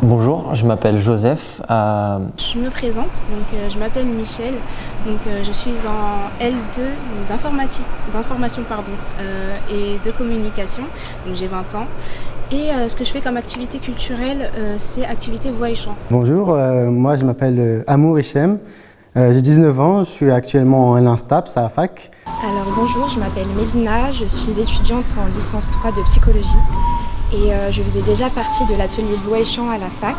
Bonjour, je m'appelle Joseph. Je me présente, je m'appelle Michel, je suis en L2 d'information et de communication, donc j'ai 20 ans. Et ce que je fais comme activité culturelle, c'est activité voix et chant. Bonjour, moi je m'appelle Amour Hichem, j'ai 19 ans, je suis actuellement en L1 STAPS à la fac. Alors bonjour, je m'appelle Mélina, je suis étudiante en licence 3 de psychologie et je faisais déjà partie de l'atelier voix et chant à la fac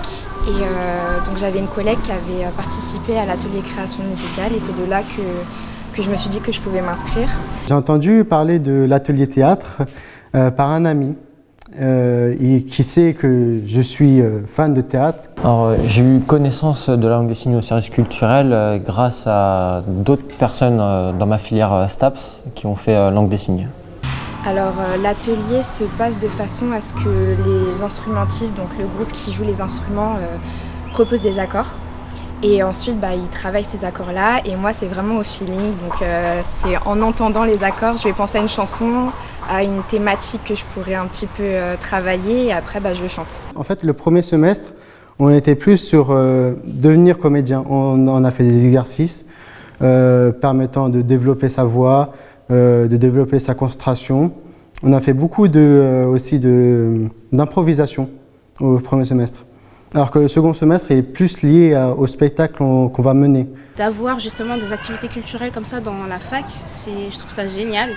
et donc j'avais une collègue qui avait participé à l'atelier création musicale et c'est de là que je me suis dit que je pouvais m'inscrire. J'ai entendu parler de l'atelier théâtre par un ami qui sait que je suis fan de théâtre. Alors, j'ai eu connaissance de la langue des signes au service culturel grâce à d'autres personnes dans ma filière STAPS qui ont fait langue des signes. Alors l'atelier se passe de façon à ce que les instrumentistes, donc le groupe qui joue les instruments, propose des accords. Et ensuite, ils travaillent ces accords-là et moi, c'est vraiment au feeling. Donc, c'est en entendant les accords, je vais penser à une chanson, à une thématique que je pourrais un petit peu travailler et après, je chante. En fait, le premier semestre, on était plus sur devenir comédien. On a fait des exercices permettant de développer sa voix, de développer sa concentration. On a fait beaucoup aussi d'improvisation au premier semestre. Alors que le second semestre est plus lié au spectacle qu'on va mener. D'avoir justement des activités culturelles comme ça dans la fac, je trouve ça génial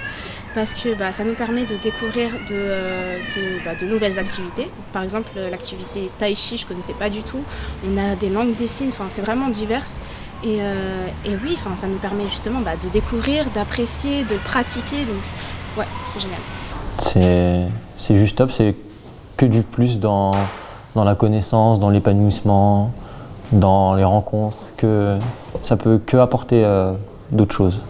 parce que ça nous permet de découvrir de nouvelles activités. Par exemple, l'activité tai chi, je ne connaissais pas du tout. On a des langues des signes, c'est vraiment divers. Et oui, ça nous permet justement de découvrir, d'apprécier, de pratiquer. Donc ouais, c'est génial. C'est juste top, c'est que du plus dans la connaissance, dans l'épanouissement, dans les rencontres, que ça peut que apporter d'autres choses.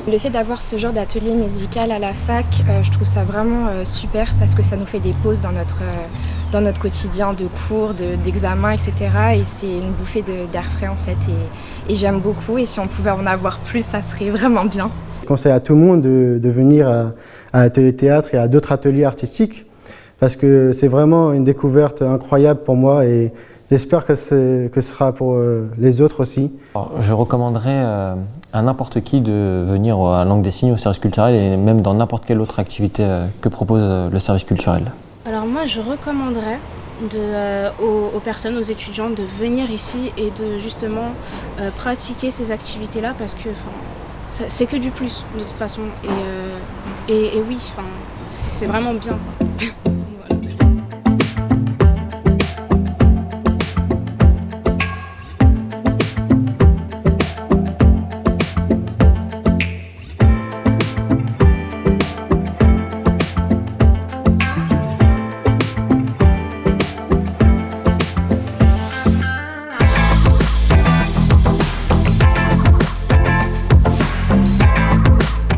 Le fait d'avoir ce genre d'atelier musical à la fac, je trouve ça vraiment super parce que ça nous fait des pauses dans notre quotidien de cours, d'examens, etc. Et c'est une bouffée d'air frais en fait et j'aime beaucoup et si on pouvait en avoir plus, ça serait vraiment bien. Je conseille à tout le monde de venir à l'atelier théâtre et à d'autres ateliers artistiques parce que c'est vraiment une découverte incroyable pour moi et j'espère que ce sera pour les autres aussi. Alors, je recommanderais à n'importe qui de venir à Langue des signes au service culturel et même dans n'importe quelle autre activité que propose le service culturel. Alors moi je recommanderais aux personnes, aux étudiants de venir ici et de justement pratiquer ces activités-là parce que c'est que du plus de toute façon et oui, c'est vraiment bien.